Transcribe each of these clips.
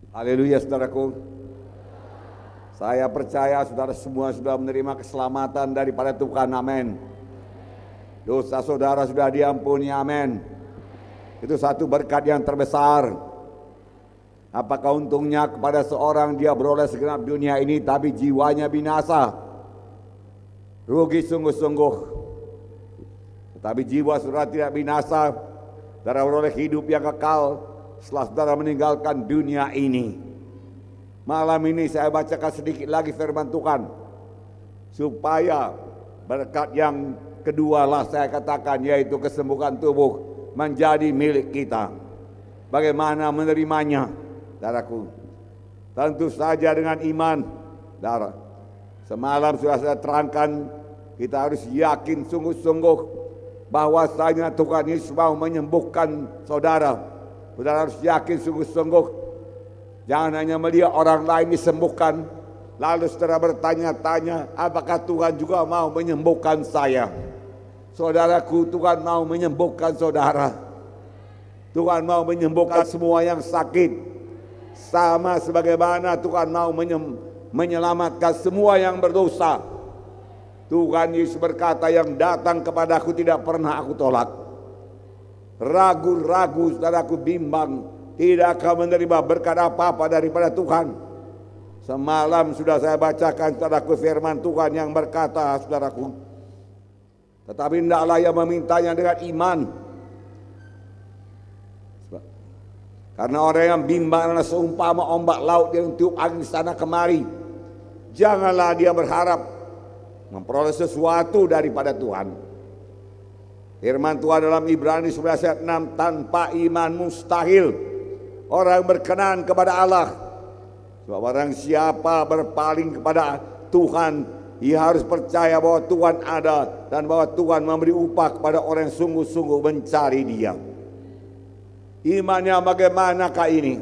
Haleluya saudaraku. Saya percaya saudara semua sudah menerima keselamatan daripada Tuhan, amin. Dosa saudara sudah diampuni, amin. Itu satu berkat yang terbesar. Apakah untungnya kepada seorang dia beroleh segenap dunia ini tapi jiwanya binasa? Rugi sungguh-sungguh. Tetapi jiwa saudara tidak binasa, saudara beroleh hidup yang kekal setelah saudara meninggalkan dunia ini. Malam ini saya bacakan sedikit lagi firman Tuhan, supaya berkat yang kedua lah saya katakan, yaitu kesembuhan tubuh menjadi milik kita. Bagaimana menerimanya, saudaraku? Tentu saja dengan iman, saudara. Semalam sudah saya terangkan, kita harus yakin sungguh-sungguh bahwasanya Tuhan Yesus mau menyembuhkan saudara. Saudara harus yakin sungguh-sungguh. Jangan hanya melihat orang lain disembuhkan, lalu saudara bertanya-tanya, apakah Tuhan juga mau menyembuhkan saya? Saudaraku, Tuhan mau menyembuhkan saudara. Tuhan mau menyembuhkan semua yang sakit. Sama sebagaimana Tuhan mau menyelamatkan semua yang berdosa. Tuhan Yesus berkata, yang datang kepadaku tidak pernah aku tolak. Ragu-ragu saudaraku, bimbang, tidak akan menerima berkat apa-apa daripada Tuhan. Semalam sudah saya bacakan saudaraku firman Tuhan yang berkata, saudaraku, tetapi hendaklah yang memintanya dengan iman. Karena orang yang bimbang adalah seumpama ombak laut yang tiup angin sana kemari. Janganlah dia berharap memperoleh sesuatu daripada Tuhan. Firman Tuhan dalam Ibrani 11 ayat 6, tanpa iman mustahil orang berkenan kepada Allah. Sebab barang siapa berpaling kepada Tuhan, ia harus percaya bahwa Tuhan ada dan bahwa Tuhan memberi upah kepada orang yang sungguh-sungguh mencari Dia. Imannya bagaimanakah ini?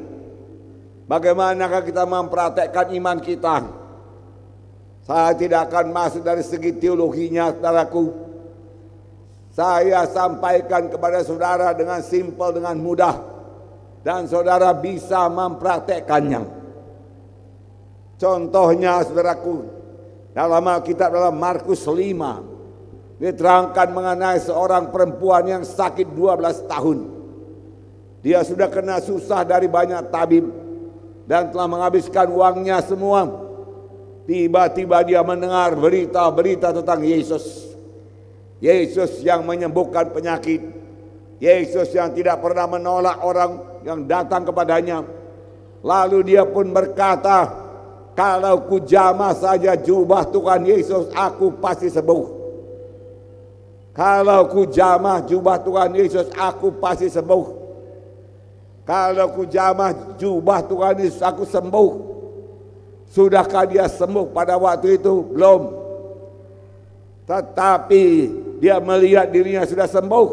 Bagaimanakah kita mempraktekkan iman kita? Saya tidak akan masuk dari segi teologinya, saudaraku. Saya sampaikan kepada saudara dengan simpel, dengan mudah, dan saudara bisa mempraktekkannya. Contohnya saudaraku, dalam Alkitab dalam Markus 5 diterangkan mengenai seorang perempuan yang sakit 12 tahun. Dia sudah kena susah dari banyak tabib dan telah menghabiskan uangnya semua. Tiba-tiba dia mendengar berita-berita tentang Yesus. Yesus yang menyembuhkan penyakit. Yesus yang tidak pernah menolak orang yang datang kepadanya. Lalu dia pun berkata, kalau ku jamah saja jubah Tuhan Yesus, aku pasti sembuh. Kalau ku jamah jubah Tuhan Yesus, aku pasti sembuh. Kalau ku jamah jubah Tuhan Yesus, aku sembuh. Sudahkah dia sembuh pada waktu itu? Belum. Tetapi dia melihat dirinya sudah sembuh.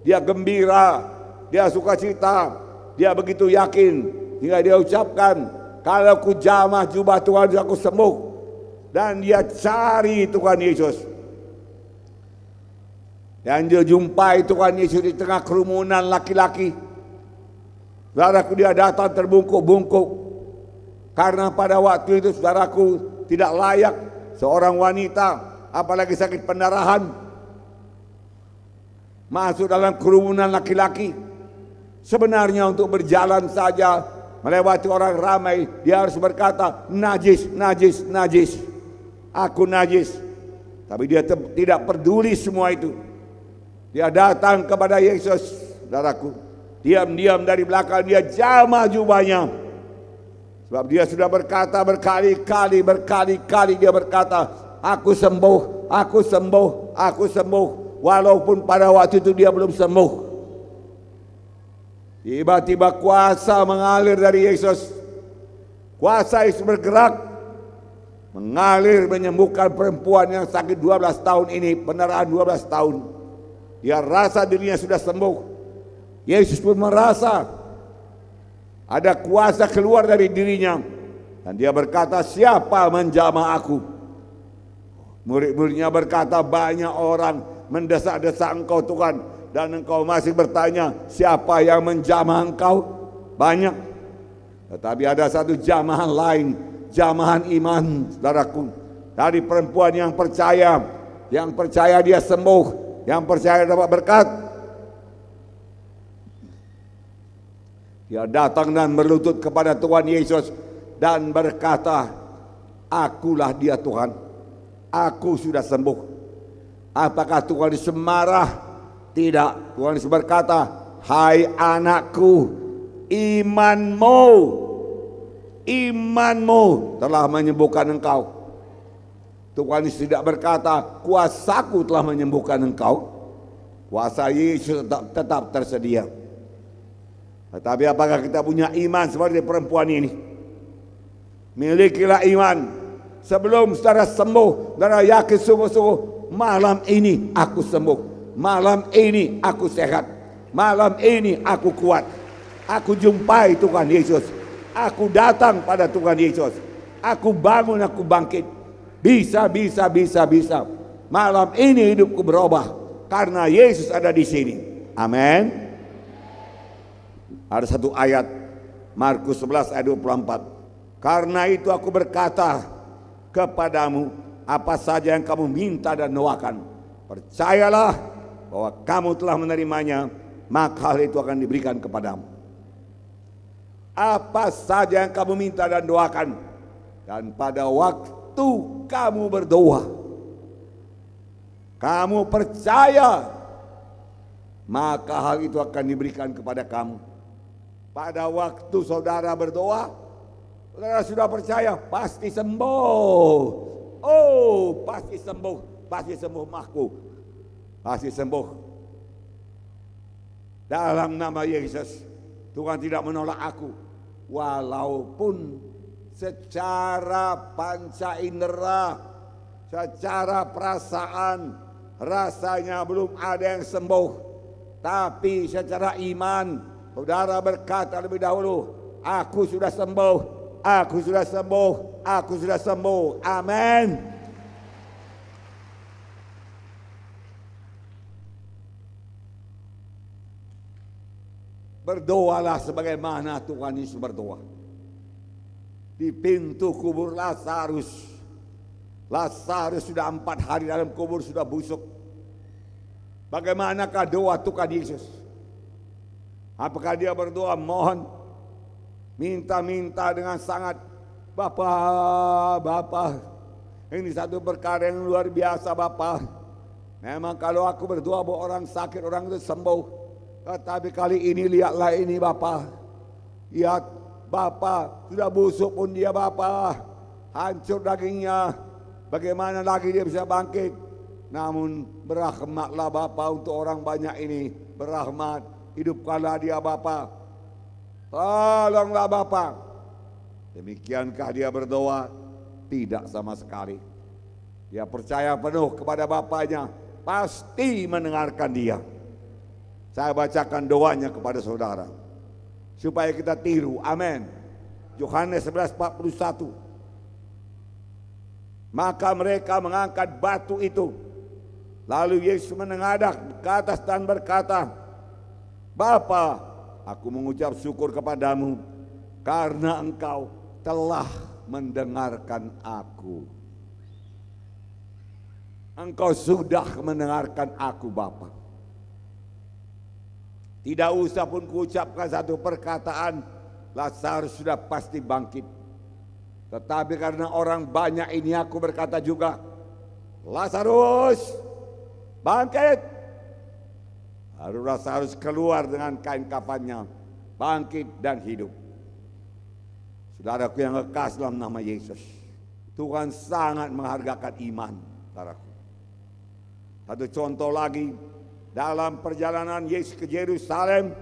Dia gembira, dia sukacita, dia begitu yakin hingga dia ucapkan, kalau ku jamah jubah Tuhan Yesus, aku sembuh. Dan dia cari Tuhan Yesus. Dan dia jumpai Tuhan Yesus di tengah kerumunan laki-laki. Saudaraku, dia datang terbungkuk-bungkuk. Karena pada waktu itu saudaraku tidak layak seorang wanita, apalagi sakit pendarahan, masuk dalam kerumunan laki-laki. Sebenarnya untuk berjalan saja melewati orang ramai, dia harus berkata, najis, najis, najis, aku najis. Tapi dia tidak peduli semua itu. Dia datang kepada Yesus, saudaraku. Diam-diam dari belakang dia jamah jubahnya. Sebab dia sudah berkata berkali-kali dia berkata, aku sembuh, aku sembuh, aku sembuh. Walaupun pada waktu itu dia belum sembuh. Tiba-tiba kuasa mengalir dari Yesus. Kuasa Yesus bergerak, mengalir menyembuhkan perempuan yang sakit 12 tahun ini, pendarahan 12 tahun. Dia rasa dirinya sudah sembuh. Yesus pun merasa ada kuasa keluar dari dirinya. Dan dia berkata, siapa menjamah aku? Murid-muridnya berkata, banyak orang mendesak-desak engkau Tuhan. Dan engkau masih bertanya, siapa yang menjamah engkau? Banyak. Tetapi ada satu jamahan lain, jamahan iman, saudaraku, dari perempuan yang percaya dia sembuh, yang percaya dapat berkat. Dia datang dan berlutut kepada Tuhan Yesus dan berkata, "Akulah dia Tuhan, aku sudah sembuh." Apakah Tuhan Yesus marah? Tidak. Tuhan Yesus berkata, "Hai anakku, imanmu telah menyembuhkan engkau." Tuhan Yesus tidak berkata, "Kuasaku telah menyembuhkan engkau." Kuasa Yesus tetap tersedia. Tetapi apakah kita punya iman seperti perempuan ini? Milikilah iman. Sebelum saudara sembuh, saudara yakin sungguh-sungguh, malam ini aku sembuh, malam ini aku sehat, malam ini aku kuat, aku jumpai Tuhan Yesus, aku datang pada Tuhan Yesus, aku bangun, aku bangkit, bisa. Malam ini hidupku berubah karena Yesus ada di sini. Amin. Ada satu ayat Markus 11 ayat 24. Karena itu aku berkata kepadamu, apa saja yang kamu minta dan doakan, percayalah bahwa kamu telah menerimanya, maka hal itu akan diberikan kepadamu. Apa saja yang kamu minta dan doakan, dan pada waktu kamu berdoa, kamu percaya, maka hal itu akan diberikan kepada kamu. Pada waktu saudara berdoa, saudara sudah percaya, pasti sembuh. Oh, pasti sembuh mahku, pasti sembuh. Dalam nama Yesus, Tuhan tidak menolak aku, walaupun secara panca indera, secara perasaan, rasanya belum ada yang sembuh. Tapi secara iman, saudara berkata lebih dahulu, aku sudah sembuh, aku sudah sembuh, aku sudah sembuh. Amin. Berdoalah sebagaimana Tuhan Yesus berdoa. Di pintu kubur Lazarus, Lazarus sudah 4 hari dalam kubur, sudah busuk. Bagaimanakah doa Tuhan Yesus? Apakah dia berdoa mohon, minta dengan sangat, Bapa, ini satu perkara yang luar biasa Bapa. Memang kalau aku berdoa bahwa orang sakit, orang itu sembuh. Tetapi kali ini lihatlah ini Bapa. Lihat Bapa, sudah busuk pun dia Bapa, hancur dagingnya. Bagaimana lagi dia bisa bangkit? Namun berahmatlah Bapa untuk orang banyak ini. Berahmat, hidupkanlah dia Bapa. Tolonglah Bapa. Demikiankah dia berdoa? Tidak sama sekali. Dia percaya penuh kepada Bapaknya, pasti mendengarkan dia. Saya bacakan doanya kepada saudara supaya kita tiru. Amin. Yohanes 11:41. Maka mereka mengangkat batu itu. Lalu Yesus menengadah ke atas dan berkata, Bapa, aku mengucap syukur kepadamu karena engkau telah mendengarkan aku. Engkau sudah mendengarkan aku Bapa. Tidak usah pun kuucapkan satu perkataan, Lazarus sudah pasti bangkit. Tetapi karena orang banyak ini aku berkata juga, Lazarus bangkit. Lalu Lazarus keluar dengan kain kafannya, bangkit dan hidup. Saudaraku yang kekasih dalam nama Yesus, Tuhan sangat menghargakan iman, saudaraku. Satu contoh lagi, dalam perjalanan Yesus ke Yerusalem,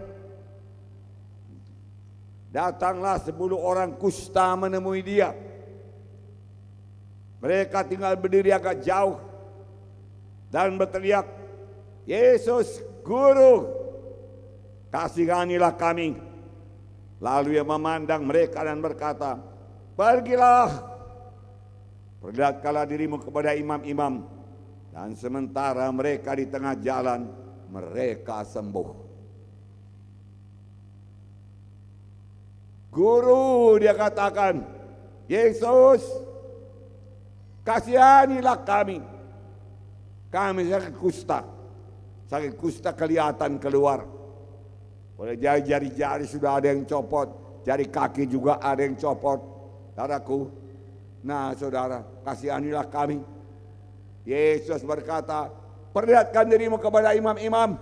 datanglah 10 orang kusta menemui dia. Mereka tinggal berdiri agak jauh dan berteriak, Yesus, Guru, kasihanilah kami. Lalu ia memandang mereka dan berkata, pergilah, perlihatkanlah dirimu kepada imam-imam. Dan sementara mereka di tengah jalan, mereka sembuh. Guru, dia katakan, Yesus, kasihanilah kami. Kami sakit kusta. Sakit kusta kelihatan keluar. Oleh jari-jari sudah ada yang copot. Jari kaki juga ada yang copot. Saudaraku. Nah saudara, kasihanilah kami. Yesus berkata, perlihatkan dirimu kepada imam-imam.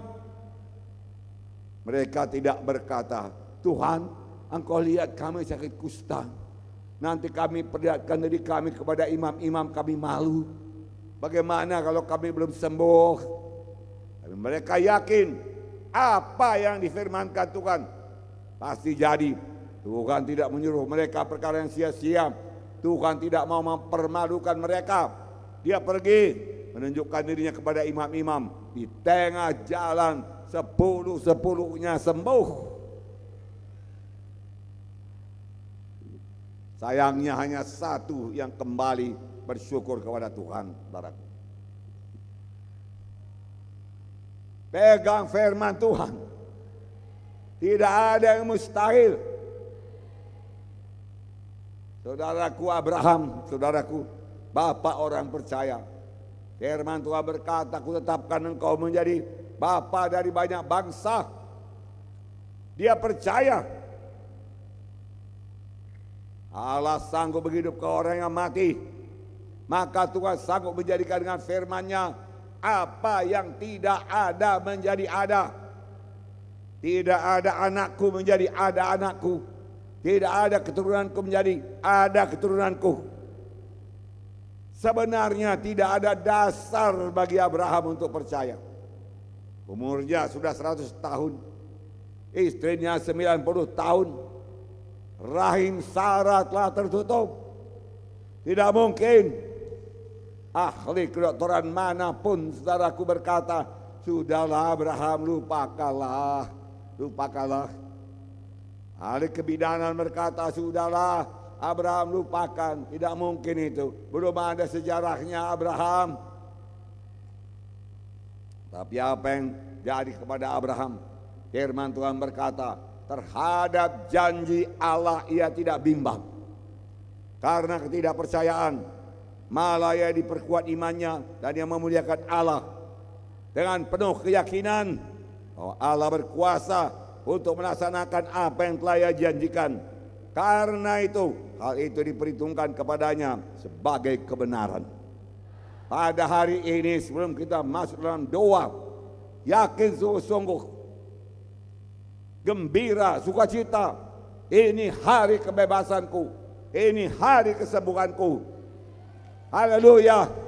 Mereka tidak berkata, Tuhan, Engkau lihat kami sakit kusta. Nanti kami perlihatkan diri kami kepada imam-imam, kami malu. Bagaimana kalau kami belum sembuh? Tapi mereka yakin apa yang difirmankan Tuhan pasti jadi. Tuhan tidak menyuruh mereka perkara yang sia-sia. Tuhan tidak mau mempermalukan mereka. Dia pergi menunjukkan dirinya kepada imam-imam. Di tengah jalan 10-10-nya sembuh. Sayangnya hanya satu yang kembali bersyukur kepada Tuhan, saudaraku. Pegang firman Tuhan. Tidak ada yang mustahil. Saudaraku Abraham, saudaraku, bapak orang percaya. Firman Tuhan berkata, aku tetapkan engkau menjadi bapa dari banyak bangsa. Dia percaya Allah sanggup menghidupkan orang yang mati. Maka Tuhan sanggup menjadikan dengan firman-Nya apa yang tidak ada menjadi ada. Tidak ada anakku menjadi ada anakku. Tidak ada keturunanku menjadi ada keturunanku. Sebenarnya tidak ada dasar bagi Abraham untuk percaya. Umurnya sudah 100 tahun. Istrinya 90 tahun. Rahim Sarah telah tertutup. Tidak mungkin. Ahli kedokteran manapun saudaraku berkata, sudahlah Abraham, lupakanlah. Lupakanlah. Ahli kebidanan berkata, sudahlah Abraham, lupakan. Tidak mungkin itu. Belum ada sejarahnya Abraham. Tapi apa yang jadi kepada Abraham? Firman Tuhan berkata, terhadap janji Allah ia tidak bimbang. Karena ketidakpercayaan, malah ia diperkuat imannya dan ia memuliakan Allah dengan penuh keyakinan bahwa Allah berkuasa untuk melaksanakan apa yang telah ia janjikan. Karena itu, hal itu diperhitungkan kepadanya sebagai kebenaran. Pada hari ini sebelum kita masuk dalam doa, yakin sungguh-sungguh, gembira, sukacita. Ini hari kebebasanku. Ini hari kesembuhanku. Haleluya.